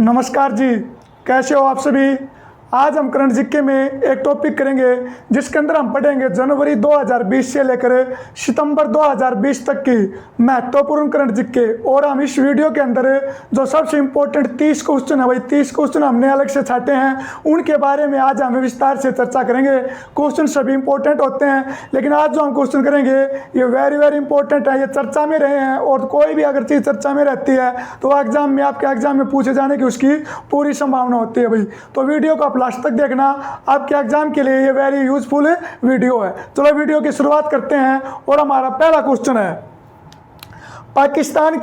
नमस्कार जी, कैसे हो आप सभी। आज हम करंट जीके में एक टॉपिक करेंगे जिसके अंदर हम पढ़ेंगे जनवरी 2020 से लेकर सितंबर 2020 तक की महत्वपूर्ण करंट जीके। और हम इस वीडियो के अंदर जो सबसे इम्पोर्टेंट 30 क्वेश्चन है भाई, 30 क्वेश्चन हमने अलग से छाटे हैं, उनके बारे में आज हम विस्तार से चर्चा करेंगे। क्वेश्चन सभी इंपॉर्टेंट होते हैं, लेकिन आज जो हम क्वेश्चन करेंगे ये वेरी इंपॉर्टेंट है, ये चर्चा में रहे हैं। और कोई भी अगर चीज़ चर्चा में रहती है तो एग्जाम में, आपके एग्जाम में पूछे जाने की उसकी पूरी संभावना होती है भाई। तो वीडियो को आप लास्ट तक देखना, आपके एग्जाम के लिए ये वेरी यूजफुल वीडियो है। चलो वीडियो की शुरुआत करते हैं। और हमारा पहला क्वेश्चन है, पाकिस्तान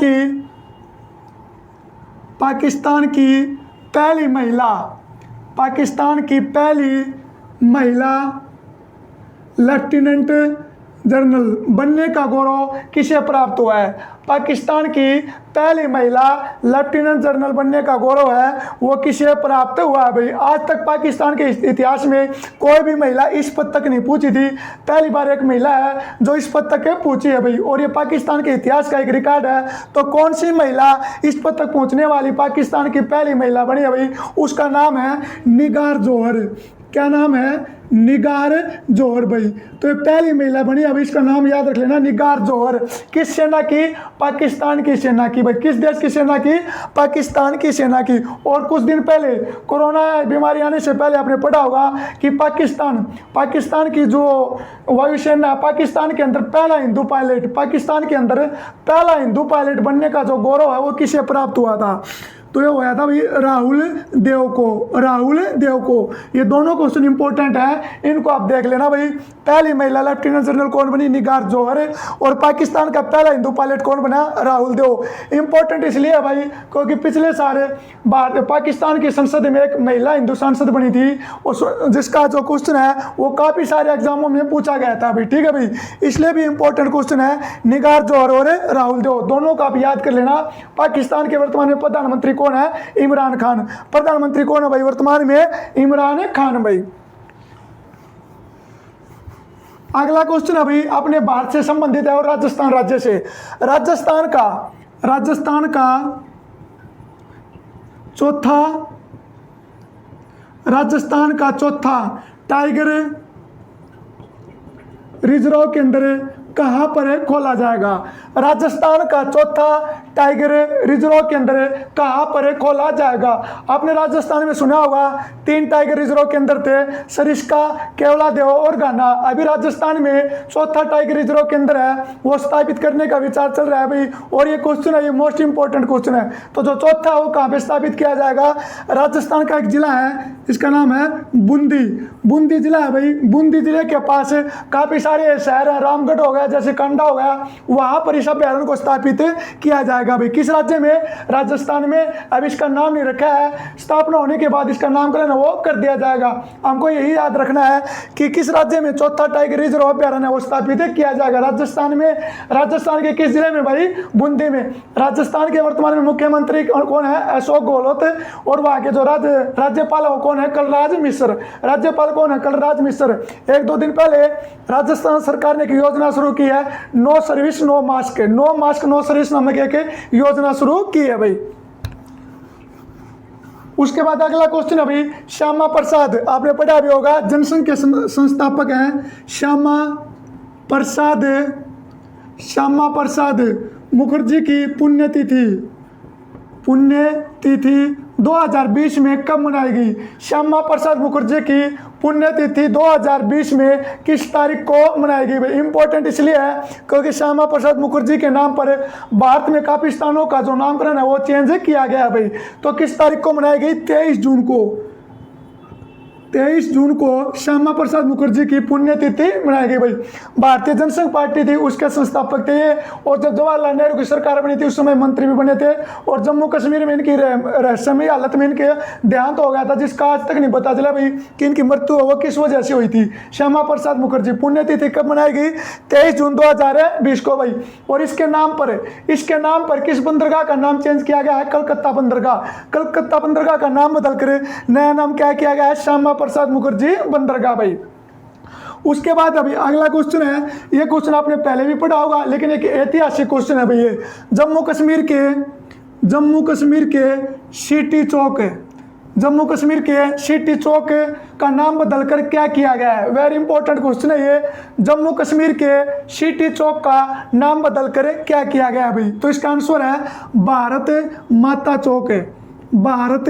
की पहली महिला लेफ्टिनेंट जनरल बनने का गौरव किसे प्राप्त हुआ है। पाकिस्तान की पहली महिला लेफ्टिनेंट जनरल बनने का गौरव है वो किसे प्राप्त हुआ है भाई। आज तक पाकिस्तान के इतिहास में कोई भी महिला इस पद तक नहीं पहुंची थी, पहली बार एक महिला है जो इस पद तक पहुंची है भाई। और ये पाकिस्तान के इतिहास का एक रिकॉर्ड है। तो कौन सी महिला इस पद तक पहुंचने वाली पाकिस्तान की पहली महिला बनी है भाई, उसका नाम है निगार जौहर। क्या नाम है? निगार जौहर भाई। तो ये पहली महिला बनी, अब इसका नाम याद रख लेना, निगार जौहर। किस सेना की? पाकिस्तान की सेना की भाई। किस देश की सेना की? पाकिस्तान की सेना की। और कुछ दिन पहले कोरोना बीमारी आने से पहले आपने पढ़ा होगा कि पाकिस्तान की जो वायुसेना, पाकिस्तान के अंदर पहला हिंदू पायलट बनने का जो गौरव है वो किसे प्राप्त हुआ था? तो ये हुआ था भाई राहुल देव को। ये दोनों क्वेश्चन इंपॉर्टेंट है, इनको आप देख लेना भाई। पहली महिला लेफ्टिनेंट जनरल कौन बनी? निगार जौहर। और पाकिस्तान का पहला हिंदू पायलट कौन बना? राहुल देव। इंपॉर्टेंट इसलिए है भाई क्योंकि पिछले साल पाकिस्तान की संसद में एक महिला हिंदू सांसद बनी थी, और जिसका जो क्वेश्चन है वो काफ़ी सारे एग्जामों में पूछा गया था भाई। ठीक है भाई, इसलिए भी इंपॉर्टेंट क्वेश्चन है। निगार जौहर और राहुल देव दोनों का आप याद कर लेना। पाकिस्तान के वर्तमान में प्रधानमंत्री कौन है? इमरान खान। प्रधानमंत्री कौन है भाई वर्तमान में? इमरान खान भाई। अगला क्वेश्चन है भाई अपने भारत से संबंधित है और राजस्थान राज्य से। राजस्थान का चौथा टाइगर रिजर्व केंद्र कहाँ पर खोला जाएगा? राजस्थान का चौथा टाइगर रिजर्व केंद्र कहाँ पर खोला जाएगा? आपने राजस्थान में सुना होगा 3 टाइगर रिजर्व केंद्र थे, सरिस्का, केवलादेव और गाना। अभी राजस्थान में चौथा टाइगर रिजर्व केंद्र है वो स्थापित करने का विचार चल रहा है भाई। और ये क्वेश्चन है, ये मोस्ट इंपॉर्टेंट क्वेश्चन है। तो जो चौथा है वो कहाँ पे स्थापित किया जाएगा? राजस्थान का एक जिला है, इसका नाम है बूंदी जिला है भाई। बूंदी जिले के पास काफी सारे शहर है, रामगढ़ हो गया, जैसे कंडा हो गया, वहां पर इस अभ्यारण्य को स्थापित किया जाएगा भाई। किस राज्य में? राजस्थान में। अब इसका नाम नहीं रखा है, स्थापना होने के बाद इसका नामकरण वो कर दिया जाएगा। हमको यही याद रखना है कि किस राज्य में चौथा टाइगर रिजर्व अभ्यारण्य वो स्थापित किया जाएगा। राजस्थान में। राजस्थान के किस जिले में भाई? बूंदी में। राजस्थान के वर्तमान में मुख्यमंत्री कौन है? अशोक गहलोत। और वहां के जो राज्यपाल है वो कौन है? कलराज मिश्र। राज्यपाल कौन है? कलराज मिश्र। 1-2 दिन पहले राजस्थान सरकार ने एक योजना शुरू की है, no service no mask no service नामक एक योजना शुरू की है भाई। उसके बाद अगला क्वेश्चन है भाई श्यामा प्रसाद। आपने पढ़ा भी होगा, जनसंघ के संस्थापक हैं श्यामा प्रसाद मुखर्जी की पुण्यतिथि 2020 में कब मनाएगी? श्यामा प्रसाद मुखर्जी की पुण्यतिथि 2020 में किस तारीख को मनाएगी भाई? इंपॉर्टेंट इसलिए है क्योंकि श्यामा प्रसाद मुखर्जी के नाम पर भारत में काफी स्थानों का जो नामकरण है वो चेंज किया गया है भाई। तो किस तारीख को मनाएगी? 23 जून को श्यामा प्रसाद मुखर्जी की पुण्यतिथि मनाएगी भाई। भारतीय जनसंघ पार्टी थी, उसके संस्थापक थे ये। और जब जवाहरलाल नेहरू की सरकार बनी थी उस समय मंत्री भी बने थे। और जम्मू कश्मीर में इनकी रहस्यमयी हालत में इनके देहांत हो गया था, जिसका आज तक नहीं पता चला भाई कि इनकी मृत्यु वो किस वजह से हुई थी। श्यामा प्रसाद मुखर्जी पुण्यतिथि कब मनाएगी? 23 जून 2020 को भाई। और इसके नाम पर किस बंदरगाह का नाम चेंज किया गया है? कलकत्ता बंदरगाह का नाम बदल कर नया नाम क्या किया गया है? श्यामा प्रसाद मुखर्जी बंदरगाह भाई। उसके बाद अभी अगला क्वेश्चन है, ये क्वेश्चन आपने पहले भी पढ़ा होगा लेकिन एक ऐतिहासिक क्वेश्चन है भाई। ये जम्मू कश्मीर के जम्मू कश्मीर के सिटी चौक, जम्मू कश्मीर के सिटी चौक का नाम बदलकर क्या किया गया है? वेरी इंपॉर्टेंट क्वेश्चन है ये। जम्मू कश्मीर के सिटी चौक का नाम बदलकर क्या किया गया है भाई? तो इसका आंसर है भारत माता चौक है, भारत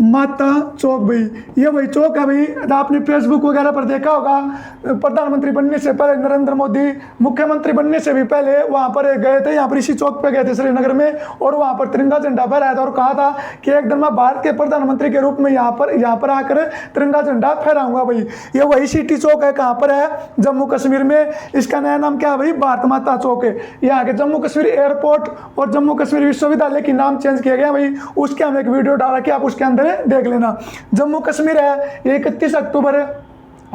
माता चौक भाई। ये वही चौक है भाई, आपने फेसबुक वगैरह पर देखा होगा। प्रधानमंत्री बनने से पहले नरेंद्र मोदी मुख्यमंत्री बनने से भी पहले वहाँ पर गए थे, यहाँ पर इसी चौक पे गए थे श्रीनगर में, और वहाँ पर तिरंगा झंडा फहराया था और कहा था कि एक दिन मैं भारत के प्रधानमंत्री के रूप में यहाँ पर आकर तिरंगा झंडा फहराऊंगा भाई। ये वही सिटी चौक है, कहाँ पर है? जम्मू कश्मीर में। इसका नया नाम क्या है भाई? भारत माता चौक है। यहाँ के जम्मू कश्मीर एयरपोर्ट और जम्मू कश्मीर विश्वविद्यालय की नाम चेंज किए गए भाई, उसके हम एक वीडियो डाला कि आप उसके अंदर देख लेना। जम्मू कश्मीर है, 31 अक्टूबर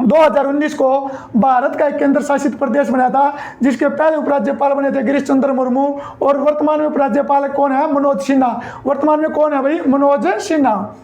2019 को भारत का एक केंद्र शासित प्रदेश बना था, जिसके पहले उपराज्यपाल बने थे गिरीश चंद्र मुर्मू, और वर्तमान में उपराज्यपाल कौन है? मनोज सिन्हा। वर्तमान में कौन है भाई? मनोज सिन्हा।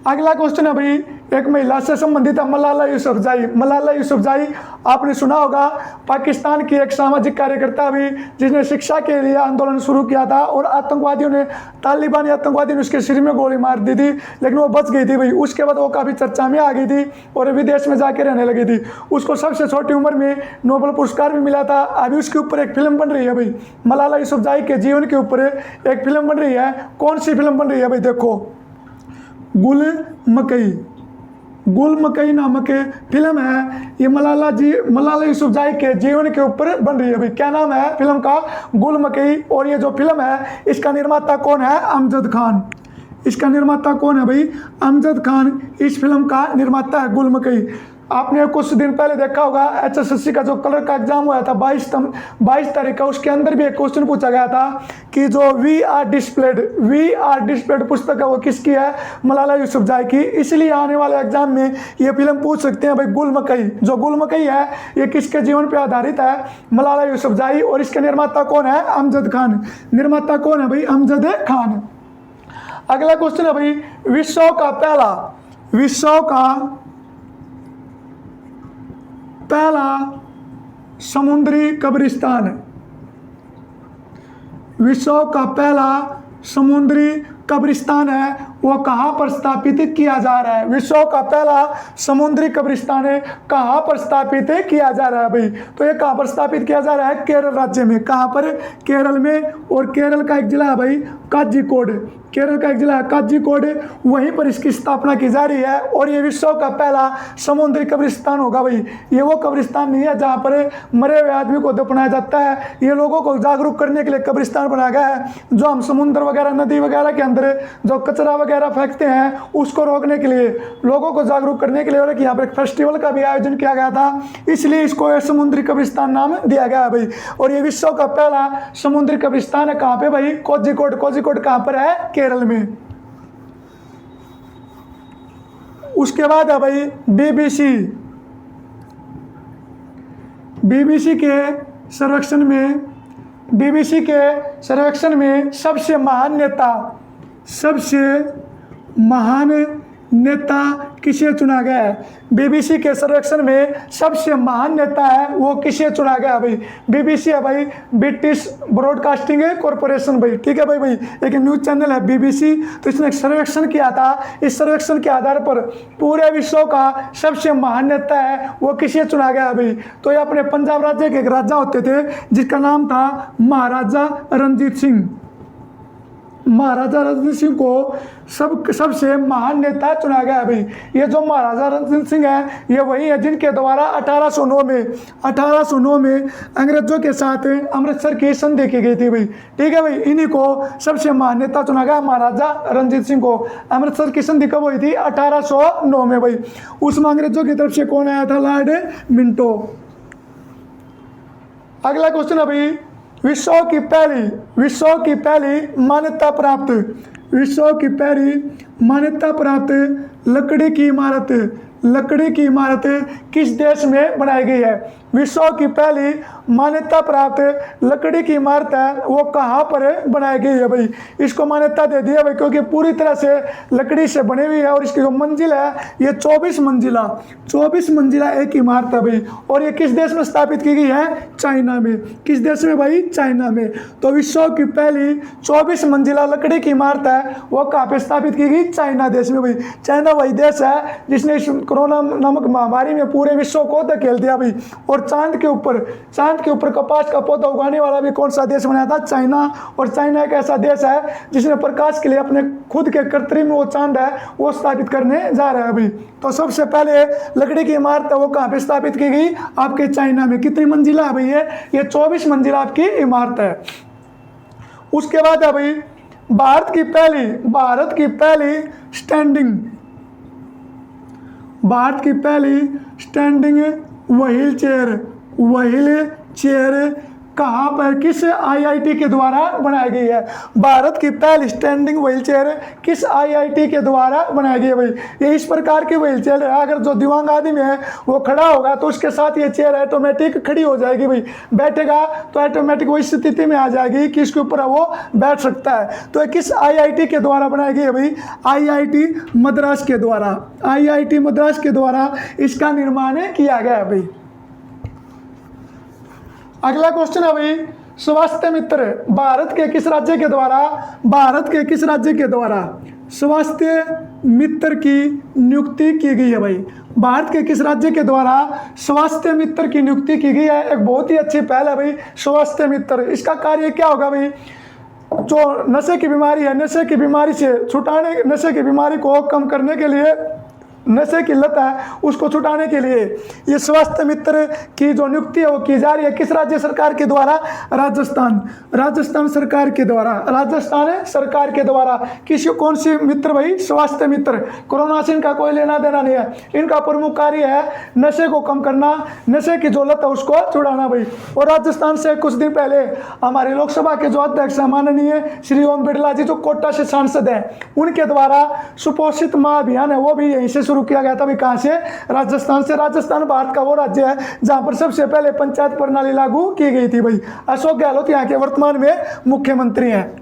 अगला क्वेश्चन है भाई, एक महिला से संबंधित है, मलाला यूसुफजई। मलाला यूसुफजई आपने सुना होगा, पाकिस्तान की एक सामाजिक कार्यकर्ता भी, जिसने शिक्षा के लिए आंदोलन शुरू किया था, और आतंकवादियों ने, तालिबानी आतंकवादियों ने उसके सिर में गोली मार दी थी, लेकिन वो बच गई थी भाई। उसके बाद वो काफ़ी चर्चा में आ गई थी और विदेश में जाके रहने लगी थी। उसको सबसे छोटी उम्र में नोबेल पुरस्कार भी मिला था। अभी उसके ऊपर एक फिल्म बन रही है भाई, मलाला यूसुफजई के जीवन के ऊपर एक फिल्म बन रही है। कौन सी फिल्म बन रही है भाई? देखो, गुल मकई, गुल मकई नामक फिल्म है। ये मलाला यूसुफजई के जीवन के ऊपर बन रही है भाई। क्या नाम है फिल्म का? गुल मकई। और ये जो फिल्म है, इसका निर्माता कौन है? अमजद खान। इसका निर्माता कौन है भाई? अमजद खान इस फिल्म का निर्माता है, गुल मकई। आपने कुछ दिन पहले देखा होगा, HSSC का जो कलर का एग्जाम हुआ था 22 तारीख का, उसके अंदर भी एक क्वेश्चन पूछा गया था कि जो वी आर डिस्प्लेड पुस्तक है वो किसकी है? मलाला यूसुफजई की। इसलिए आने वाले एग्जाम में ये फिल्म पूछ सकते हैं भाई, गुल मकई। जो गुल मकई है ये किसके जीवन पर आधारित है? मलाला यूसुफजई। और इसके निर्माता कौन है? अमजद खान। निर्माता कौन है भाई? अमजद खान। अगला क्वेश्चन है भाई, विश्व का पहला समुद्री कब्रिस्तान, विश्व का पहला समुद्री कब्रिस्तान है, वो कहाँ पर स्थापित किया जा रहा है? विश्व का पहला समुद्री कब्रिस्तान है, कहाँ पर स्थापित किया जा रहा है भाई? तो ये कहाँ पर स्थापित किया जा रहा है? केरल राज्य में। कहाँ पर? केरल में। और केरल का एक जिला है भाई काजीकोड, केरल का एक जिला है काजीकोड, वहीं पर इसकी स्थापना की जा रही है। और ये विश्व का पहला समुद्री कब्रिस्तान होगा भाई। ये वो कब्रिस्तान नहीं है जहाँ पर मरे हुए आदमी को दफनाया जाता है, ये लोगों को जागरूक करने के लिए कब्रिस्तान बनाया गया है। जो हम समुद्र वगैरह, नदी वगैरह के अंदर जो कचरा वगैरह फेंकते हैं, उसको रोकने के लिए, लोगों को जागरूक करने के लिए, और यहाँ पर एक फेस्टिवल का भी आयोजन किया गया था, इसलिए इसको समुद्री कब्रिस्तान नाम दिया गया है भाई। और ये विश्व का पहला समुद्री कब्रिस्तान है कहाँ पे भाई? कोझिकोड। कोझिकोड कहाँ पर है? केरल में। उसके बाद है भाई बीबीसी के सर्वेक्षण में सबसे महान नेता किसे चुना गया है? बीबीसी के सर्वेक्षण में सबसे महान नेता है वो किसे चुना गया भाई? बीबीसी है भाई, ब्रिटिश ब्रॉडकास्टिंग कॉरपोरेशन भाई। ठीक है भाई, एक न्यूज़ चैनल है बीबीसी। तो इसने एक सर्वेक्षण किया था, इस सर्वेक्षण के आधार पर पूरे विश्व का सबसे महान नेता है वो किसे चुना गया भाई? तो ये अपने पंजाब राज्य के एक राजा होते थे जिसका नाम था महाराजा रणजीत सिंह। महाराजा रणजीत सिंह को सबसे महान नेता चुना गया है भाई। ये जो महाराजा रणजीत सिंह है, ये वही है जिनके द्वारा 1809 में अंग्रेजों के साथ अमृतसर की संधि की गई थी भाई। ठीक है भाई, इन्हीं को सबसे महान नेता चुना गया, महाराजा रणजीत सिंह को। अमृतसर की संधि कब हुई थी? 1809 में भाई। उसमें अंग्रेजों की तरफ से कौन आया था? Lord Minto. अगला क्वेश्चन है भाई, विश्व की पहली मान्यता प्राप्त लकड़ी की इमारत किस देश में बनाई गई है? विश्व की पहली मान्यता प्राप्त लकड़ी की इमारत है वो कहाँ पर बनाई गई है भाई? इसको मान्यता दे दी है भाई, क्योंकि पूरी तरह से लकड़ी से बनी हुई है और इसकी जो मंजिल है ये 24 मंजिला एक इमारत है भाई। और ये किस देश में स्थापित की गई है? चाइना में। किस देश में भाई? चाइना में। तो विश्व की पहली 24 मंजिला लकड़ी की इमारत है वो कहाँ पे स्थापित की गई? चाइना देश में भाई। चाइना वही देश है जिसने इस कोरोना नामक महामारी में पूरे विश्व को धकेल दिया भाई। और चांद के ऊपर कपास का पौधा उगाने वाला भी कौन सा देश बनाया था? चाइना। और चाइना एक ऐसा देश है जिसने प्रकाश के लिए अपने खुद के कृत्रिम वो चांद है वो स्थापित करने जा रहा है भाई। तो सबसे पहले लकड़ी की इमारत है वो कहाँ पे स्थापित की गई? आपके चाइना में। कितनी मंजिला है भाई? ये 24 मंजिला आपकी इमारत है। उसके बाद है भाई भारत की पहली स्टैंडिंग व्हील चेयर कहाँ पर किस आईआईटी के द्वारा बनाई गई है? भारत की पहली स्टैंडिंग व्हील चेयर किस आईआईटी के द्वारा बनाई गई है भाई? ये इस प्रकार की व्हील चेयर है, अगर जो दिव्यांग आदमी है वो खड़ा होगा तो उसके साथ ये चेयर ऑटोमेटिक खड़ी हो जाएगी भाई। बैठेगा तो ऑटोमेटिक वो इस स्थिति में आ जाएगी कि इसके ऊपर वो बैठ सकता है। तो ये किस आईआईटी के द्वारा बनाई गई है भाई? आईआईटी मद्रास के द्वारा इसका निर्माण किया गया है भाई। अगला क्वेश्चन है भाई स्वास्थ्य मित्र भारत के किस राज्य के द्वारा स्वास्थ्य मित्र की नियुक्ति की गई है भाई? भारत के किस राज्य के द्वारा स्वास्थ्य मित्र की नियुक्ति की गई है? एक बहुत ही अच्छी पहल है भाई स्वास्थ्य मित्र। इसका कार्य क्या होगा भाई? जो नशे की बीमारी है, नशे की बीमारी को कम करने के लिए, नशे की लत है उसको छुटाने के लिए ये स्वास्थ्य मित्र की जो नियुक्ति है वो की जा रही है। किस राज्य सरकार के द्वारा? राजस्थान सरकार के द्वारा। कौन सी मित्र भाई? स्वास्थ्य मित्र। कोरोना से इनका कोई लेना देना नहीं है। इनका प्रमुख कार्य है नशे को कम करना, नशे की जो लत है उसको छुड़ाना भाई। और राजस्थान से कुछ दिन पहले हमारे लोकसभा के जो अध्यक्ष माननीय श्री ओम बिरला जी जो कोटा से सांसद हैं उनके द्वारा सुपोषित माह अभियान है वो भी यहीं से शुरू किया गया था। कहां से? राजस्थान से। राजस्थान भारत का वो राज्य है जहां पर सबसे पहले पंचायत प्रणाली लागू की गई थी भाई। अशोक गहलोत यहाँ के वर्तमान में मुख्यमंत्री हैं।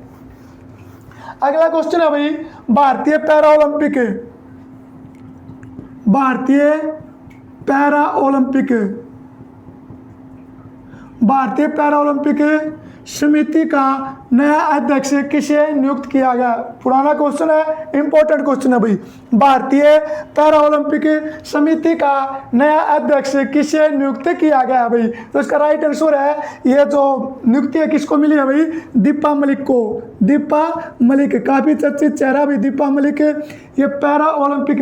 अगला क्वेश्चन है भाई भारतीय पैरा ओलंपिक समिति का नया अध्यक्ष किसे नियुक्त किया गया? पुराना क्वेश्चन है, इंपॉर्टेंट क्वेश्चन है भाई। भारतीय पैरा ओलंपिक समिति का नया अध्यक्ष किसे नियुक्त किया गया भाई? तो इसका राइट आंसर है ये जो नियुक्ति है किसको मिली है भाई? दीपा मलिक को। दीपा मलिक काफी चर्चित चेहरा भी दीपा मलिक। ये पैरा ओलंपिक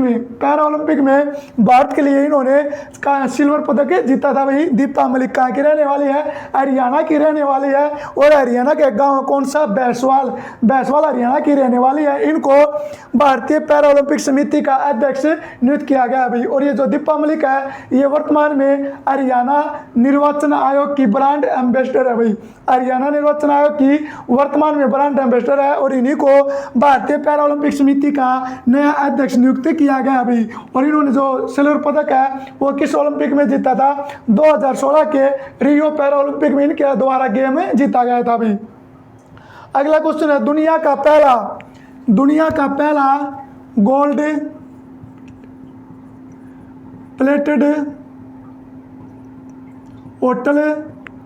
में भारत के लिए इन्होंने सिल्वर पदक जीता था भाई। दीपा मलिक कहाँ की रहने वाली है? हरियाणा की रहने वाली है। और हरियाणा के गांव कौन सा? बैसवाल हरियाणा की रहने वाली है। इनको भारतीय पैरा ओलंपिक समिति का अध्यक्ष नियुक्त किया गया भाई। और ये जो दीपा मलिक है ये वर्तमान में हरियाणा निर्वाचन आयोग की ब्रांड एम्बेसडर है भाई। हरियाणा निर्वाचन आयोग की वर्तमान में ब्रांड एम्बेसडर है और इन्हीं को भारतीय पैरा ओलंपिक समिति का नया अध्यक्ष नियुक्त किया गया भाई। और इन्होंने जो सिल्वर पदक है वो किस ओलंपिक में जीता था? 2016 के रियो पैरा ओलंपिक में इनके द्वारा गेम जीता गया था भाई। अगला क्वेश्चन है दुनिया का पहला गोल्ड प्लेटेड होटल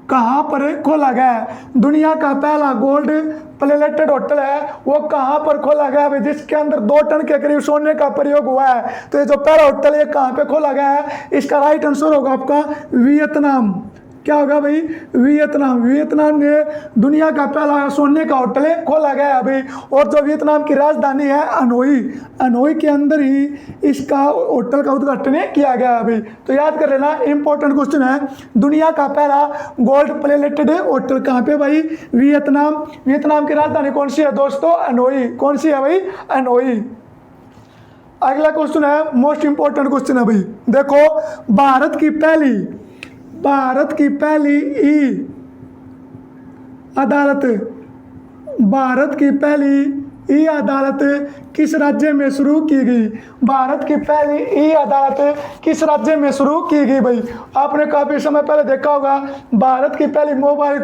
कहाँ पर खोला गया है? दुनिया का पहला गोल्ड प्लेटेड होटल है वो कहाँ पर खोला गया है जिसके अंदर 2 टन के करीब सोने का प्रयोग हुआ है? तो ये जो पहला होटल है कहाँ पे खोला गया है? इसका राइट आंसर होगा आपका वियतनाम। क्या होगा भाई? वियतनाम में दुनिया का पहला सोने का होटल खोला गया है भाई। और जो वियतनाम की राजधानी है अनोई के अंदर ही इसका होटल का उद्घाटन किया गया है भाई। तो याद कर लेना, इंपॉर्टेंट क्वेश्चन है। दुनिया का पहला गोल्ड प्लेटेड होटल कहाँ पे भाई? वियतनाम की राजधानी कौन सी है दोस्तों? अनोई। कौन सी है भाई? अनोई। अगला क्वेश्चन है मोस्ट इंपॉर्टेंट क्वेश्चन है भाई। देखो भारत की पहली ई अदालत किस राज्य में शुरू की गई? भारत की पहली ई अदालत किस राज्य में शुरू की गई भाई? आपने काफ़ी समय पहले देखा होगा भारत की पहली मोबाइल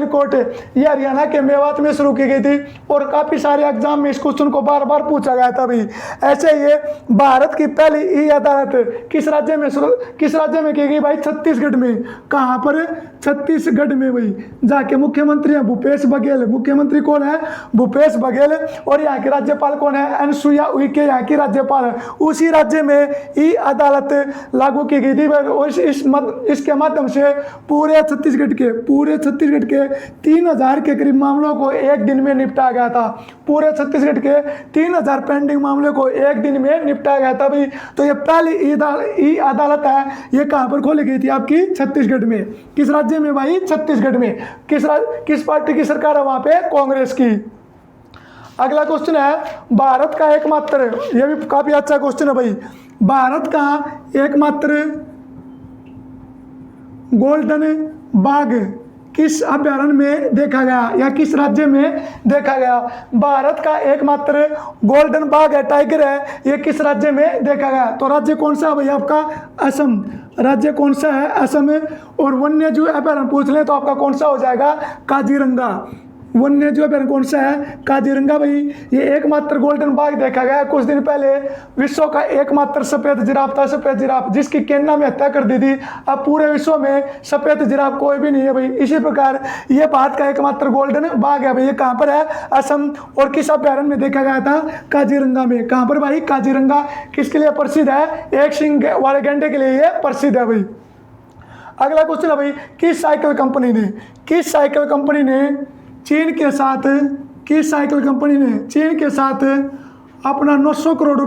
कोर्ट ये हरियाणा के मेवात में शुरू की गई थी और काफ़ी सारे एग्जाम में इस क्वेश्चन को बार बार पूछा गया था भाई। ऐसे ये भारत की पहली ई अदालत किस राज्य में की गई भाई? छत्तीसगढ़ में। कहाँ पर? छत्तीसगढ़ में भाई। जहाँ के मुख्यमंत्री हैं भूपेश बघेल। मुख्यमंत्री कौन है? भूपेश बघेल। और यहाँ के राज्यपाल कौन है? अनसुईया उइके यहाँ की राज्यपाल है। उसी राज्य में ई अदालत लागू की गई थी और इसके माध्यम से पूरे छत्तीसगढ़ के 3000 के करीब मामलों को एक दिन में निपटाया गया था। पूरे छत्तीसगढ़ के 3000 पेंडिंग मामलों को एक दिन में निपटाया गया था भाई। तो ये पहली ई अदालत है, ये कहाँ पर खोली गई थी? आपकी छत्तीसगढ़ में। किस राज्य में भाई? छत्तीसगढ़ में। किस पार्टी की सरकार है वहाँ पे? कांग्रेस की। अगला क्वेश्चन है भारत का एकमात्र, ये भी काफी अच्छा क्वेश्चन है भाई, भारत का एकमात्र गोल्डन बाघ किस अभ्यारण्य में देखा गया या किस राज्य में देखा गया? भारत का एकमात्र गोल्डन बाघ है, टाइगर है, ये किस राज्य में देखा गया? तो राज्य कौन सा है भाई आपका? असम। राज्य कौन सा है? असम। और वन्य जीव अभ्यारण्य पूछ लें तो आपका कौन सा हो जाएगा? काजीरंगा। वन्य जीव अभ्यारण्य कौन सा है? काजीरंगा भाई। ये एकमात्र गोल्डन बाघ देखा गया। कुछ दिन पहले विश्व का एकमात्र सफेद जिराफ था, सफेद जिराफ, जिसकी केन्या में हत्या कर दी थी। अब पूरे विश्व में सफेद जिराफ कोई भी नहीं है भाई। इसी प्रकार ये भारत का एकमात्र गोल्डन बाघ है भाई। ये कहाँ पर है? असम। और किस अभ्यारण्य में देखा गया था? काजीरंगा में। कहाँ पर भाई? काजीरंगा। किसके लिए प्रसिद्ध है? एक सिंग वाले गैंडे के लिए ये प्रसिद्ध है भाई। अगला क्वेश्चन है भाई, किस साइकिल कंपनी ने चीन के साथ अपना 900 करोड़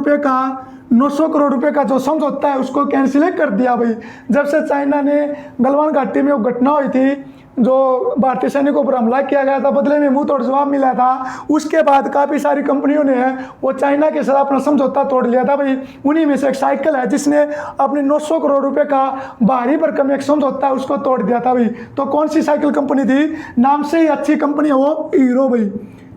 रुपए का जो समझौता है उसको कैंसिल कर दिया भाई। जब से चाइना ने गलवान घाटी में वो घटना हुई थी, जो भारतीय सैनिकों पर हमला किया गया था, बदले में मुंह तोड़ जवाब मिला था, उसके बाद काफ़ी सारी कंपनियों ने वो चाइना के साथ अपना समझौता तोड़ लिया था भाई। उन्हीं में से एक साइकिल है जिसने अपने 900 करोड़ रुपए का भारी भरकम एक समझौता है उसको तोड़ दिया था भाई। तो कौन सी साइकिल कंपनी थी? नाम से ही अच्छी कंपनी है वो, हीरो भाई।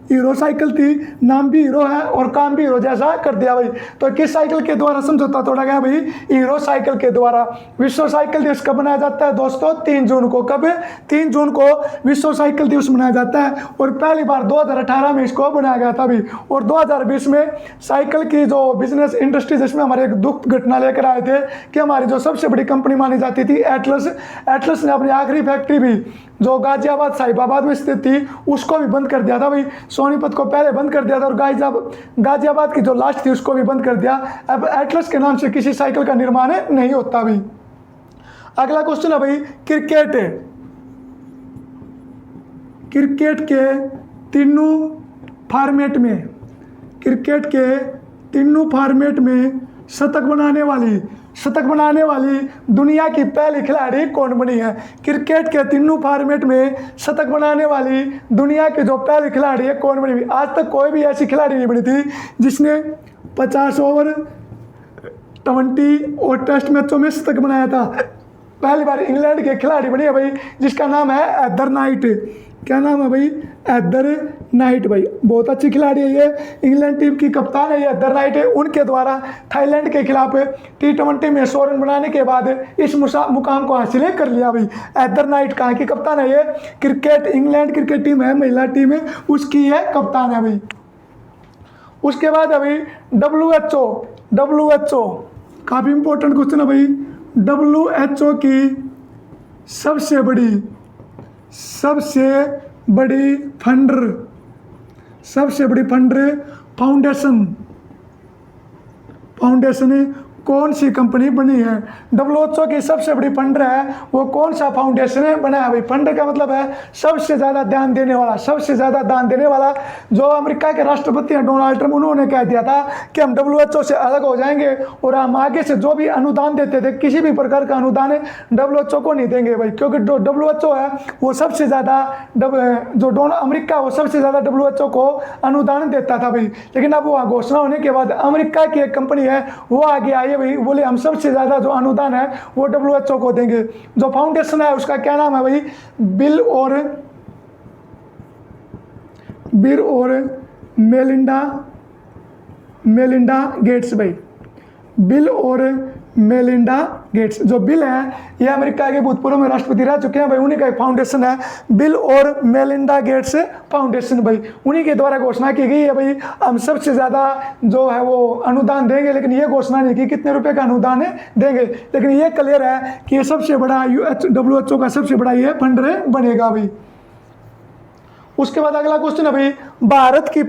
हीरो साइकिल थी, नाम भी हीरो है और काम भी हीरो जैसा कर दिया भाई। तो किस साइकिल के द्वारा समझौता तोड़ा गया भाई? हीरो साइकिल के द्वारा। विश्व साइकिल दिवस कब मनाया जाता है दोस्तों? 3 जून को। कब? 3 जून को विश्व साइकिल दिवस मनाया जाता है। और पहली बार 2018 में इसको बनाया गया था भाई। और 2020 में साइकिल की जो बिजनेस इंडस्ट्री, जिसमें हमारे एक दुख घटना लेकर आए थे कि हमारी जो सबसे बड़ी कंपनी मानी जाती थी एटलस ने अपनी आखिरी फैक्ट्री भी जो गाजियाबाद साहिबाबाद में स्थित थी उसको भी बंद कर दिया था भाई। सोनीपत को पहले बंद कर दिया था और गाजियाबाद की जो लास्ट थी उसको भी बंद कर दिया। अब एटलस के नाम से किसी साइकिल का निर्माण नहीं होता भाई। अगला क्वेश्चन है भाई, क्रिकेट के तीनों फॉर्मेट में शतक बनाने वाली दुनिया की पहली खिलाड़ी कौन बनी है? क्रिकेट के तीनों फॉर्मेट में शतक बनाने वाली दुनिया की जो पहली खिलाड़ी है कौन बनी? आज तक कोई भी ऐसी खिलाड़ी नहीं बनी थी जिसने 50 ओवर, 20 और टेस्ट मैचों में शतक बनाया था। पहली बार इंग्लैंड के खिलाड़ी बनी है भाई, जिसका नाम है हेदर नाइट। क्या नाम है भाई? हेदर नाइट भाई। बहुत अच्छी खिलाड़ी है ये, इंग्लैंड टीम की कप्तान है ये हेदर नाइट है। उनके द्वारा थाईलैंड के खिलाफ T20 में 100 रन बनाने के बाद इस मुकाम को हासिल कर लिया भाई। हेदर नाइट कहाँ की कप्तान है ये? इंग्लैंड क्रिकेट टीम है, महिला टीम है, उसकी है कप्तान है भाई। उसके बाद अभी WHO काफ़ी इंपॉर्टेंट क्वेश्चन है भाई। WHO की सबसे बड़ी फंडर फाउंडेशन कौन सी कंपनी बनी है? WHO की सबसे बड़ी फंडर है वो कौन सा फाउंडेशन बनाया भाई? फंडर का मतलब है सबसे ज़्यादा दान देने वाला। जो अमेरिका के राष्ट्रपति हैं डोनाल्ड ट्रंप, उन्होंने कह दिया था कि हम WHO से अलग हो जाएंगे और हम आगे से जो भी अनुदान देते थे, किसी भी प्रकार का अनुदान WHO को नहीं देंगे भाई। क्योंकि जो WHO है वो सबसे ज़्यादा अमेरिका वो सबसे ज़्यादा WHO को अनुदान देता था भाई। लेकिन अब वहाँ घोषणा होने के बाद अमेरिका की एक कंपनी है वो आगे आई भाई, बोले हम सबसे ज़्यादा जो अनुदान है वो WHO को देंगे। जो फाउंडेशन है उसका क्या नाम है भाई? बिल और मेलिंडा मेलिंडा गेट्स भाई, बिल और मेलिंडा गेट्स। जो बिल है ये अमेरिका के भूतपूर्व में राष्ट्रपति रह चुके हैं भाई, उन्हीं का एक फाउंडेशन है बिल और मेलिंडा गेट्स फाउंडेशन भाई। उन्हीं के द्वारा घोषणा की गई है भाई हम सबसे ज़्यादा जो है वो अनुदान देंगे, लेकिन ये घोषणा नहीं की कितने रुपए का अनुदान देंगे, लेकिन ये क्लियर है कि ये सबसे बड़ा WHO का सबसे बड़ा ये फंड बनेगा भाई। उसके बाद अगला क्वेश्चन है भाई, भारत की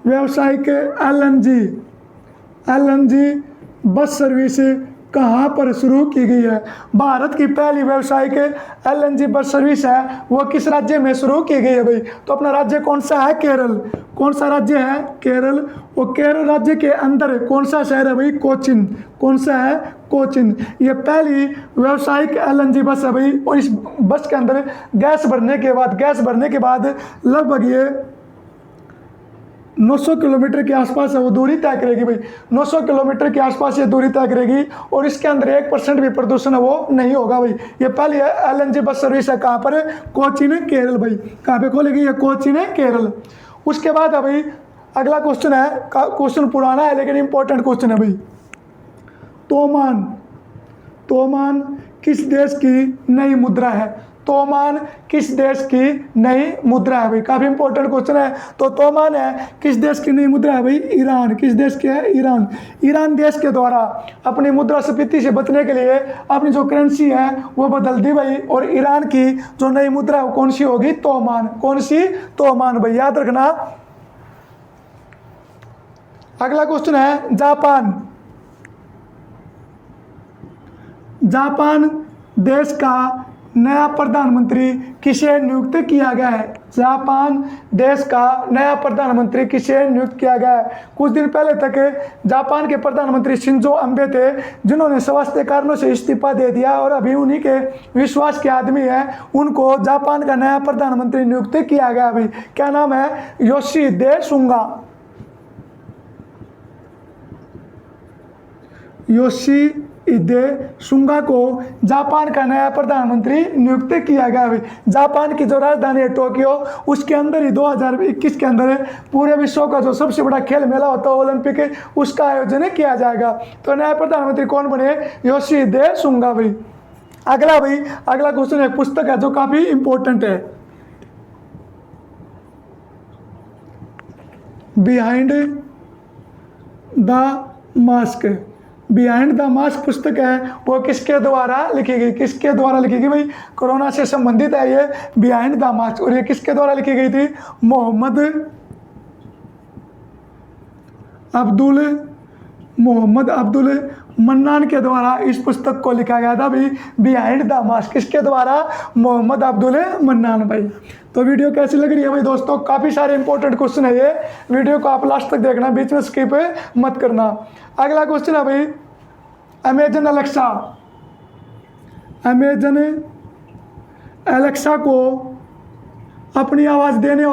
व्यावसायिक LNG बस सर्विस कहाँ पर शुरू की गई है? भारत की पहली व्यावसायिक LNG बस सर्विस है वो किस राज्य में शुरू की गई है भाई? तो अपना राज्य कौन सा है? केरल। कौन सा राज्य है? केरल। और केरल राज्य के अंदर कौन सा शहर है भाई? कोचिन। कौन सा है? कोचिन। ये पहली व्यावसायिक LNG बस है भाई। और इस बस के अंदर गैस भरने के बाद लगभग ये 900 किलोमीटर के आसपास है वो दूरी तय करेगी भाई। 900 किलोमीटर के आसपास ये दूरी तय करेगी और इसके अंदर 1% भी प्रदूषण है वो नहीं होगा भाई। ये पहली LNG बस सर्विस है कहाँ पर? कोचीन केरल भाई। कहाँ पे खोलेगी? ये कोचीन केरल। उसके बाद है भाई अगला क्वेश्चन है, क्वेश्चन पुराना है लेकिन इंपॉर्टेंट क्वेश्चन है भाई। तोमान किस देश की नई मुद्रा है? तोमान किस देश की नई मुद्रा है भाई? काफ़ी इंपॉर्टेंट क्वेश्चन है। तो तोमान है किस देश की नई मुद्रा है भाई? ईरान। किस देश की है? ईरान। ईरान देश के द्वारा अपनी मुद्रास्फीति से बचने के लिए अपनी जो करेंसी है वो बदल दी भाई। और ईरान की जो नई मुद्रा है वो कौन सी होगी? तोमान। कौन सी? तोमान भाई, याद रखना। अगला क्वेश्चन है जापान देश का नया प्रधानमंत्री किसे नियुक्त किया गया है? जापान देश का नया प्रधानमंत्री किसे नियुक्त किया गया है? कुछ दिन पहले तक जापान के प्रधानमंत्री शिंजो अबे थे जिन्होंने स्वास्थ्य कारणों से इस्तीफा दे दिया और अभी उन्हीं के विश्वास के आदमी हैं, उनको जापान का नया प्रधानमंत्री नियुक्त किया गया भाई। क्या नाम है? Yoshihide Suga. योशिहिदे सुगा को जापान का नया प्रधानमंत्री नियुक्त किया गया भाई। जापान की जो राजधानी है टोक्यो, उसके अंदर ही 2021 के अंदर पूरे विश्व का जो सबसे बड़ा खेल मेला होता है ओलंपिक, उसका आयोजन किया जाएगा। तो नया प्रधानमंत्री कौन बने? योशिहिदे सुगा भाई। अगला क्वेश्चन एक पुस्तक है जो काफी इंपॉर्टेंट है, बिहाइंड द मास्क पुस्तक है वो किसके द्वारा लिखी गई? किसके द्वारा लिखी गई भाई? कोरोना से संबंधित है ये बिहाइंड द मास्क। और ये किसके द्वारा लिखी गई थी? मोहम्मद अब्दुल मन्नान के द्वारा इस पुस्तक को लिखा गया था भाई, बिहाइंड द मास्क। किसके द्वारा? मोहम्मद अब्दुल मन्नान भाई। तो वीडियो कैसी लग रही है भाई दोस्तों? काफ़ी सारे इंपॉर्टेंट क्वेश्चन है ये, वीडियो को आप लास्ट तक देखना, बीच में स्किप मत करना। अगला क्वेश्चन है भाई, अमेजन एलेक्सा को अपनी आवाज़ देने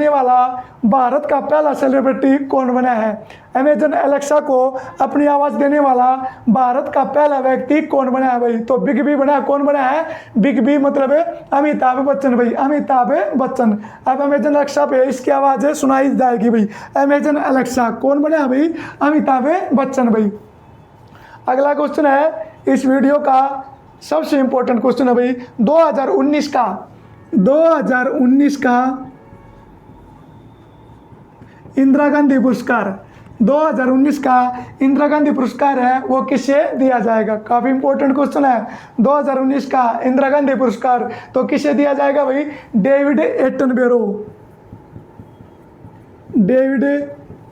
वाला भारत का पहला सेलिब्रिटी कौन बना है? अमेजन एलेक्सा को अपनी आवाज़ देने वाला भारत का पहला व्यक्ति कौन बना है भाई? तो बिग बी बना। कौन बना है? बिग बी मतलब अमिताभ बच्चन भाई, अमिताभ बच्चन। अब अमेजन एलेक्सा पे इसकी आवाज़ सुनाई जाएगी भाई। अमेजन एलेक्सा कौन बना है भाई? अमिताभ बच्चन भाई। अगला क्वेश्चन है इस वीडियो का सबसे इंपॉर्टेंट क्वेश्चन है भाई, 2019 का इंदिरा गांधी पुरस्कार। 2019 का इंदिरा गांधी पुरस्कार है वो किसे दिया जाएगा? काफ़ी इंपॉर्टेंट क्वेश्चन है। 2019 का इंदिरा गांधी पुरस्कार तो किसे दिया जाएगा भाई? डेविड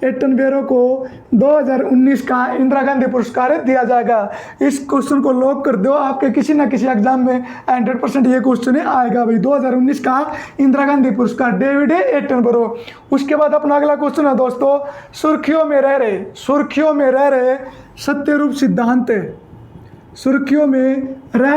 एटनबरो को 2019 का इंदिरा गांधी पुरस्कार दिया जाएगा। इस क्वेश्चन को लॉक कर दो, आपके किसी ना किसी एग्जाम में 100% ये क्वेश्चन आएगा भाई। 2019 का इंदिरा गांधी पुरस्कार डेविड एटनबरो। उसके बाद अपना अगला क्वेश्चन है दोस्तों, सुर्खियों में रह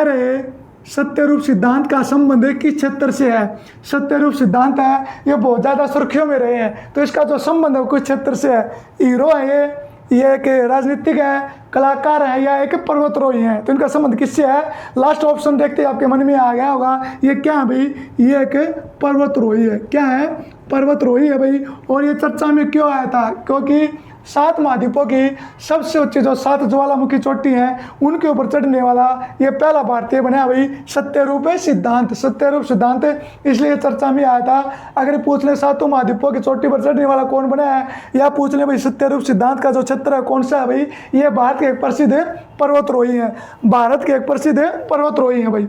रहे सत्यरूप सिद्धांत का संबंध किस क्षेत्र से है? सत्यरूप सिद्धांत है ये बहुत ज़्यादा सुर्खियों में रहे हैं, तो इसका जो संबंध है किस क्षेत्र से है? हीरो है ये ये एक राजनीतिक है, कलाकार है, या एक पर्वतरोही है? तो इनका संबंध किससे है? लास्ट ऑप्शन देखते ही आपके मन में आ गया होगा, ये क्या है भाई? ये एक पर्वतरोही है। क्या है? पर्वतरोही है भाई। और ये चर्चा में क्यों आया था? क्योंकि 7 महाद्वीपों की सबसे ऊंची जो 7 ज्वालामुखी चोटी हैं उनके ऊपर चढ़ने वाला ये पहला भारतीय बना भाई सत्यरूप सिद्धांत। सत्यरूप सिद्धांत इसलिए चर्चा में आया था। अगर पूछ ले 7 महाद्वीपों की चोटी पर चढ़ने वाला कौन बना है, या पूछ ले भाई सत्यरूप सिद्धांत का जो क्षेत्र है कौन सा है भाई, ये भारत के एक प्रसिद्ध पर्वतरोही हैं। भारत के एक प्रसिद्ध पर्वतरोही हैं भाई।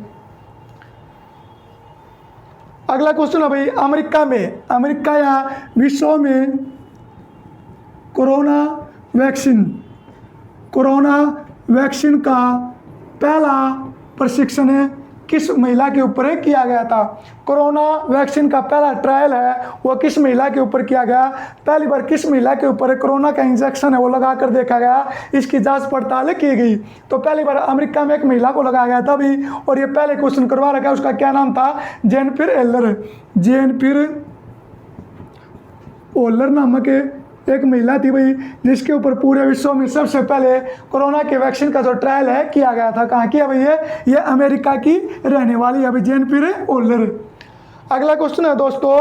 अगला क्वेश्चन है भाई, अमेरिका या विश्व में कोरोना वैक्सीन का पहला प्रशिक्षण किस महिला के ऊपर किया गया था? कोरोना वैक्सीन का पहला ट्रायल है वो किस महिला के ऊपर किया गया? पहली बार किस महिला के ऊपर कोरोना का इंजेक्शन है वो लगा कर देखा गया, इसकी जांच पड़ताल की गई। तो पहली बार अमेरिका में एक महिला को लगाया गया था भी, और ये पहले क्वेश्चन करवा रखा है, उसका क्या नाम था? जेनिफर ओलर नामक एक महिला थी भाई, जिसके ऊपर पूरे विश्व में सबसे पहले कोरोना के वैक्सीन का जो ट्रायल है किया गया था। कहाँ किया भाई? ये अमेरिका की रहने वाली है भाई, जेनिफर ओलर। अगला क्वेश्चन है दोस्तों,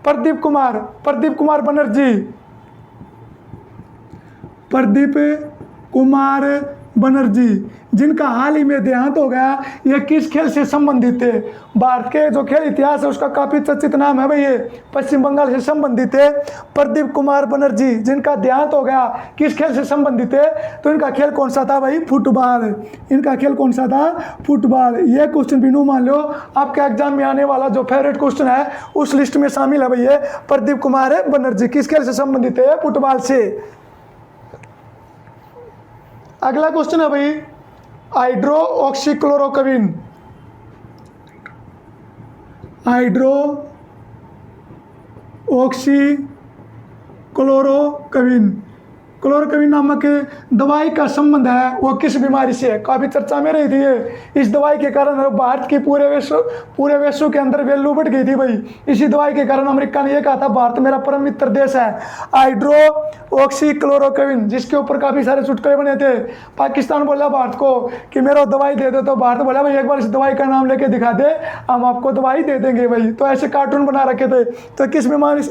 प्रदीप कुमार बनर्जी जिनका हाल ही में देहांत हो गया, ये किस खेल से संबंधित थे? भारत के जो खेल इतिहास है उसका काफी चर्चित नाम है भाई, ये पश्चिम बंगाल से संबंधित है। प्रदीप कुमार बनर्जी जिनका देहांत हो गया, किस खेल से संबंधित है? तो इनका खेल कौन सा था भाई? फुटबॉल। इनका खेल कौन सा था? फुटबॉल। ये क्वेश्चन भी मान लो आपके एग्जाम में आने वाला जो फेवरेट क्वेश्चन है उस लिस्ट में शामिल है भाई। ये प्रदीप कुमार बनर्जी किस खेल से संबंधित है? फुटबॉल से। अगला क्वेश्चन है भाई, हाइड्रोक्सीक्लोरोक्विन क्लोरोक्विन नामक दवाई का संबंध है वो किस बीमारी से है? काफ़ी चर्चा में रही थी ये। इस दवाई के कारण भारत की पूरे विश्व के अंदर वैल्यू बढ़ गई थी भाई। इसी दवाई के कारण अमेरिका ने ये कहा था भारत मेरा परम मित्र देश है। हाइड्रोक्सीक्लोरोक्विन, जिसके ऊपर काफ़ी सारे चुटकुले बने थे। पाकिस्तान बोला भारत को कि मेरा दवाई दे दो, तो भारत बोला भाई एक बार इस दवाई का नाम लेके दिखा दे, हम आपको दवाई दे देंगे भाई। तो ऐसे कार्टून बना रखे थे। तो किस बीमारी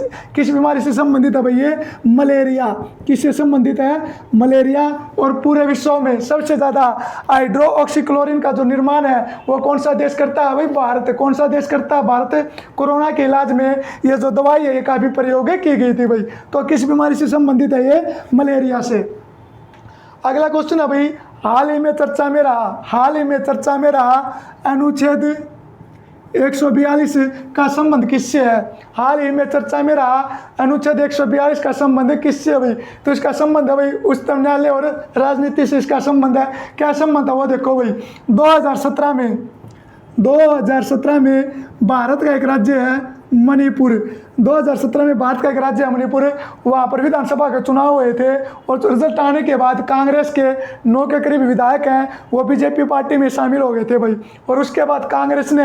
से संबंधित है भाई? ये मलेरिया। किससे संबंधित है? मलेरिया। और पूरे विश्व में सबसे ज़्यादा हाइड्रोक्सीक्लोरोक्विन का जो निर्माण है वो कौन सा देश करता है भाई? भारत। कौन सा देश करता है? भारत। कोरोना के इलाज में ये जो दवाई है ये काफ़ी प्रयोग की गई थी भाई। तो किस बीमारी से संबंधित है? ये मलेरिया से। अगला क्वेश्चन है भाई, हाल ही में चर्चा में रहा अनुच्छेद 142 का संबंध किससे है? हाल ही में चर्चा में रहा अनुच्छेद 142 का संबंध किससे है भाई? तो इसका संबंध है भाई उच्चतम न्यायालय और राजनीति से इसका संबंध है। क्या संबंध है वो देखो भाई। 2017 में भारत का एक राज्य है मणिपुर। 2017 में भारत का एक राज्य है मणिपुर, वहाँ पर विधानसभा के चुनाव हुए थे और रिजल्ट आने के बाद कांग्रेस के 9 के करीब विधायक हैं वो बीजेपी पार्टी में शामिल हो गए थे भाई। और उसके बाद कांग्रेस ने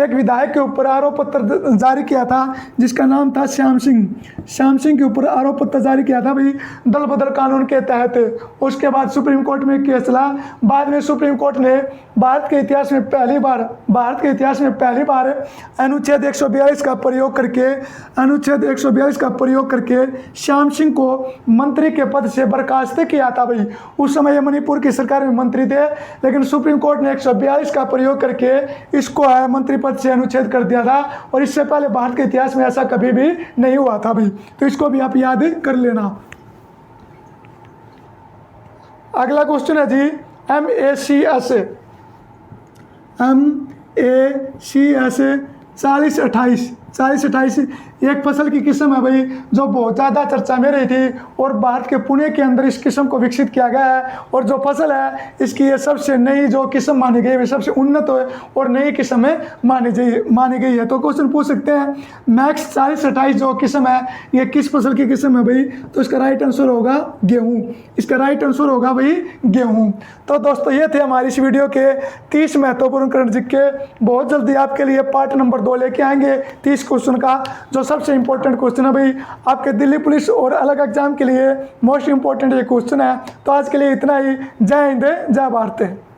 एक विधायक के ऊपर आरोप पत्र जारी किया था जिसका नाम था श्याम सिंह के ऊपर आरोप पत्र जारी किया था भाई दल बदल कानून के तहत। उसके बाद सुप्रीम कोर्ट में केस चला। बाद में सुप्रीम कोर्ट ने भारत के इतिहास में पहली बार अनुच्छेद 142 का प्रयोग करके श्याम सिंह को मंत्री के पद से बर्खास्त किया था भाई। उस समय ये मणिपुर की सरकार में मंत्री थे, लेकिन सुप्रीम कोर्ट ने 142 का प्रयोग करके इसको मंत्री पद से अनुच्छेद कर दिया था। और इससे पहले भारत के इतिहास में ऐसा कभी भी नहीं हुआ था भाई। तो इसको भी आप याद कर लेना। अगला क्वेश्चन है जी, MACS 4028 एक फसल की किस्म है भाई जो बहुत ज़्यादा चर्चा में रही थी और भारत के पुणे के अंदर इस किस्म को विकसित किया गया है। और जो फसल है इसकी ये सबसे नई जो किस्म मानी गई है, सबसे उन्नत और नई किस्म मानी गई है। तो क्वेश्चन पूछ सकते हैं मैक्स 4028 जो किस्म है ये किस फसल की किस्म है भाई? तो इसका राइट आंसर होगा गेहूँ। इसका राइट आंसर होगा भाई गेहूँ। तो दोस्तों ये थे हमारी इस वीडियो के 30 महत्वपूर्ण करंट जिक्के। बहुत जल्दी आपके लिए पार्ट नंबर 2 लेके आएंगे। 30 इस क्वेश्चन का जो सबसे इंपॉर्टेंट क्वेश्चन है भाई, आपके दिल्ली पुलिस और अलग एग्जाम के लिए मोस्ट इंपॉर्टेंट ये क्वेश्चन है। तो आज के लिए इतना ही। जय हिंद, जय भारत।